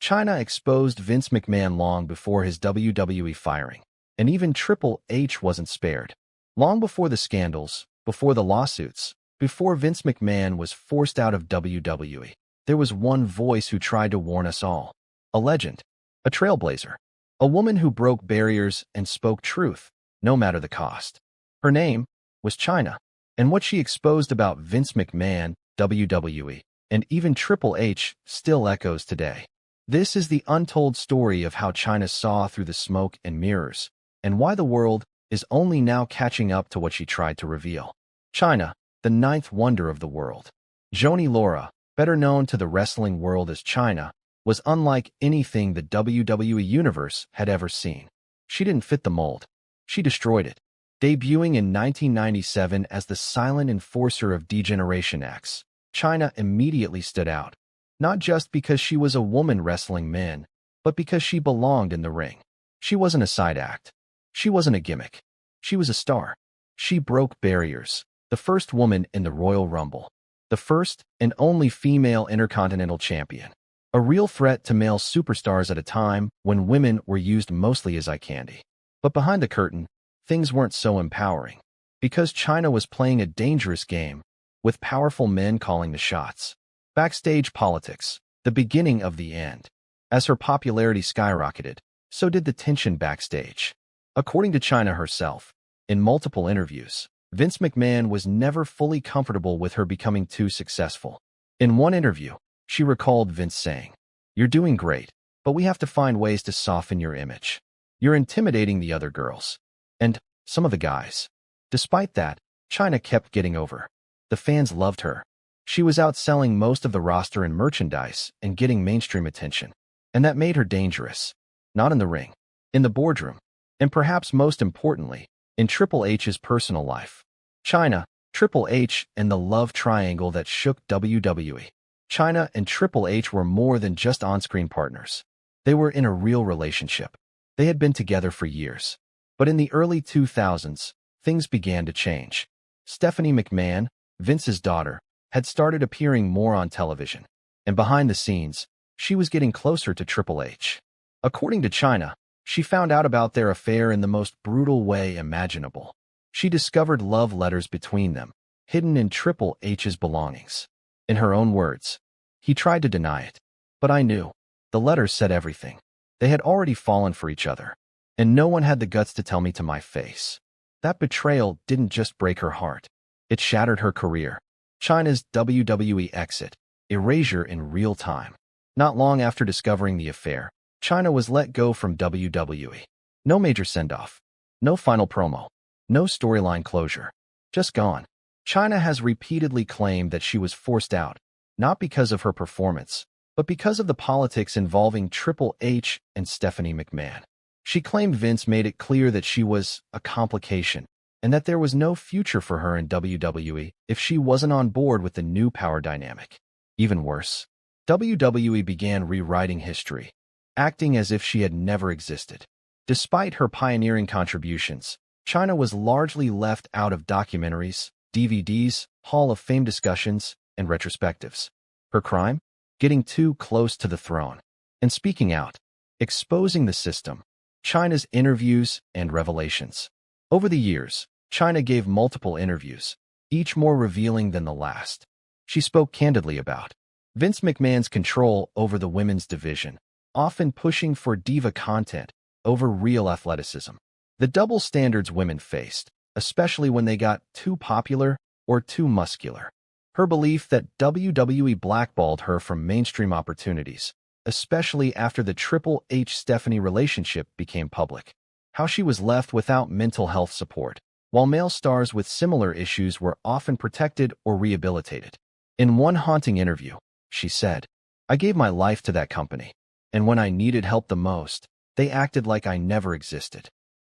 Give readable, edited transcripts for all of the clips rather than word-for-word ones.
Chyna exposed Vince McMahon long before his WWE firing, and even Triple H wasn't spared. Long before the scandals, before the lawsuits, before Vince McMahon was forced out of WWE, there was one voice who tried to warn us all. A legend, a trailblazer, a woman who broke barriers and spoke truth, no matter the cost. Her name was Chyna, and what she exposed about Vince McMahon, WWE, and even Triple H still echoes today. This is the untold story of how Chyna saw through the smoke and mirrors, and why the world is only now catching up to what she tried to reveal. Chyna, the ninth wonder of the world. Joanie Laurer, better known to the wrestling world as Chyna, was unlike anything the WWE Universe had ever seen. She didn't fit the mold. She destroyed it. Debuting in 1997 as the silent enforcer of Degeneration X, Chyna immediately stood out. Not just because she was a woman wrestling men, but because she belonged in the ring. She wasn't a side act. She wasn't a gimmick. She was a star. She broke barriers. The first woman in the Royal Rumble. The first and only female Intercontinental Champion. A real threat to male superstars at a time when women were used mostly as eye candy. But behind the curtain, things weren't so empowering. Because Chyna was playing a dangerous game, with powerful men calling the shots. Backstage politics, the beginning of the end. As her popularity skyrocketed, so did the tension backstage. According to Chyna herself, in multiple interviews, Vince McMahon was never fully comfortable with her becoming too successful. In one interview, she recalled Vince saying, "You're doing great, but we have to find ways to soften your image. You're intimidating the other girls. And some of the guys." Despite that, Chyna kept getting over. The fans loved her. She was outselling most of the roster in merchandise and getting mainstream attention. And that made her dangerous. Not in the ring, in the boardroom, and perhaps most importantly, in Triple H's personal life. Chyna, Triple H, and the love triangle that shook WWE. Chyna and Triple H were more than just on-screen partners. They were in a real relationship. They had been together for years. But in the early 2000s, things began to change. Stephanie McMahon, Vince's daughter, had started appearing more on television. And behind the scenes, she was getting closer to Triple H. According to Chyna, she found out about their affair in the most brutal way imaginable. She discovered love letters between them, hidden in Triple H's belongings. In her own words, "He tried to deny it, but I knew. The letters said everything. They had already fallen for each other, and no one had the guts to tell me to my face." That betrayal didn't just break her heart. It shattered her career. Chyna's WWE exit, erasure in real time. Not long after discovering the affair, Chyna was let go from WWE. No major send-off. No final promo. No storyline closure. Just gone. Chyna has repeatedly claimed that she was forced out, not because of her performance, but because of the politics involving Triple H and Stephanie McMahon. She claimed Vince made it clear that she was a complication, and that there was no future for her in WWE if she wasn't on board with the new power dynamic. Even worse, WWE began rewriting history, acting as if she had never existed. Despite her pioneering contributions, Chyna was largely left out of documentaries, DVDs, Hall of Fame discussions, and retrospectives. Her crime? Getting too close to the throne. And speaking out, exposing the system. Chyna's interviews and revelations. Over the years, Chyna gave multiple interviews, each more revealing than the last. She spoke candidly about Vince McMahon's control over the women's division, often pushing for diva content over real athleticism. The double standards women faced, especially when they got too popular or too muscular. Her belief that WWE blackballed her from mainstream opportunities, especially after the Triple H-Stephanie relationship became public. How she was left without mental health support, while male stars with similar issues were often protected or rehabilitated. In one haunting interview, she said, "I gave my life to that company, and when I needed help the most, they acted like I never existed."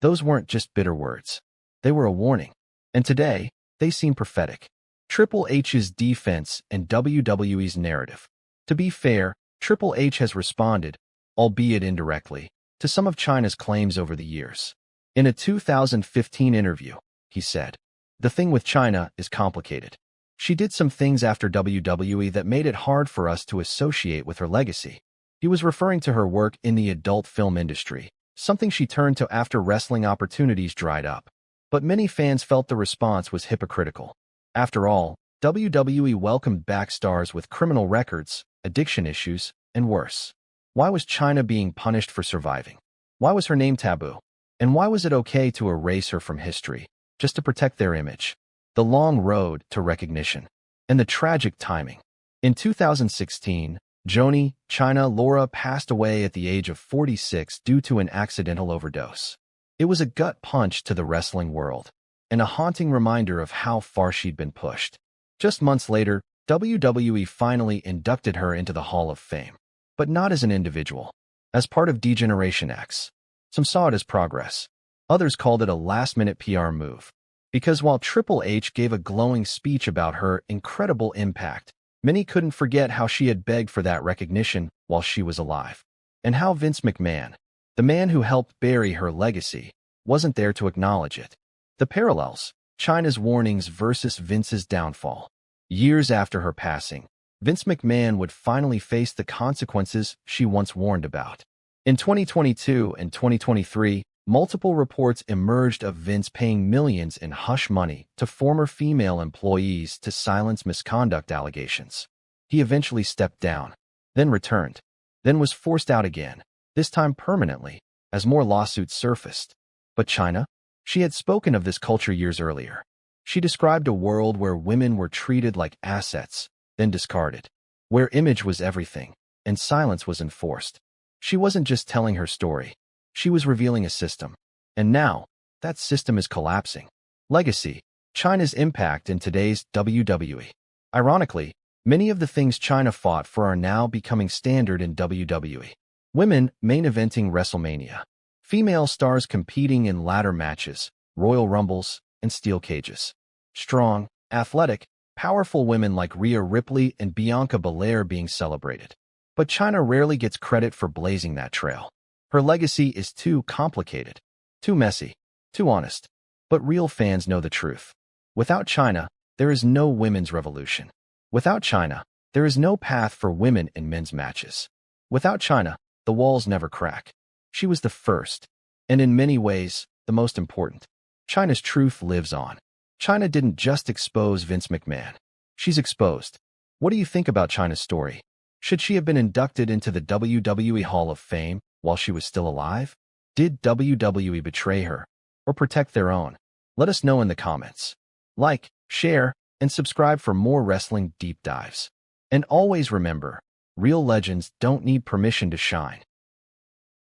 Those weren't just bitter words. They were a warning. And today, they seem prophetic. Triple H's defense and WWE's narrative. To be fair, Triple H has responded, albeit indirectly, to some of Chyna's claims over the years. In a 2015 interview, he said, "The thing with Chyna is complicated. She did some things after WWE that made it hard for us to associate with her legacy. He was referring to her work in the adult film industry, something she turned to after wrestling opportunities dried up. But many fans felt the response was hypocritical. After all, WWE welcomed back stars with criminal records, addiction issues, and worse. Why was Chyna being punished for surviving? Why was her name taboo? And why was it okay to erase her from history, just to protect their image? The long road to recognition. And the tragic timing. In 2016, Chyna Laurer passed away at the age of 46 due to an accidental overdose. It was a gut punch to the wrestling world, and a haunting reminder of how far she'd been pushed. Just months later, WWE finally inducted her into the Hall of Fame. But not as an individual, as part of Degeneration X. Some saw it as progress. Others called it a last-minute PR move. Because while Triple H gave a glowing speech about her incredible impact, many couldn't forget how she had begged for that recognition while she was alive. And how Vince McMahon, the man who helped bury her legacy, wasn't there to acknowledge it. The parallels, Chyna's warnings versus Vince's downfall. Years after her passing, Vince McMahon would finally face the consequences she once warned about. In 2022 and 2023, multiple reports emerged of Vince paying millions in hush money to former female employees to silence misconduct allegations. He eventually stepped down, then returned, then was forced out again, this time permanently, as more lawsuits surfaced. But Chyna? She had spoken of this culture years earlier. She described a world where women were treated like assets, then discarded, where image was everything, and silence was enforced. She wasn't just telling her story. She was revealing a system. And now, that system is collapsing. Legacy, Chyna's impact in today's WWE. Ironically, many of the things Chyna fought for are now becoming standard in WWE. Women main eventing WrestleMania. Female stars competing in ladder matches, Royal Rumbles, and steel cages. Strong, athletic, powerful women like Rhea Ripley and Bianca Belair being celebrated. But Chyna rarely gets credit for blazing that trail. Her legacy is too complicated, too messy, too honest. But real fans know the truth. Without Chyna, there is no women's revolution. Without Chyna, there is no path for women in men's matches. Without Chyna, the walls never crack. She was the first, and in many ways, the most important. Chyna's truth lives on. Chyna didn't just expose Vince McMahon. She's exposed. What do you think about Chyna's story? Should she have been inducted into the WWE Hall of Fame while she was still alive? Did WWE betray her or protect their own? Let us know in the comments. Like, share, and subscribe for more wrestling deep dives. And always remember, real legends don't need permission to shine.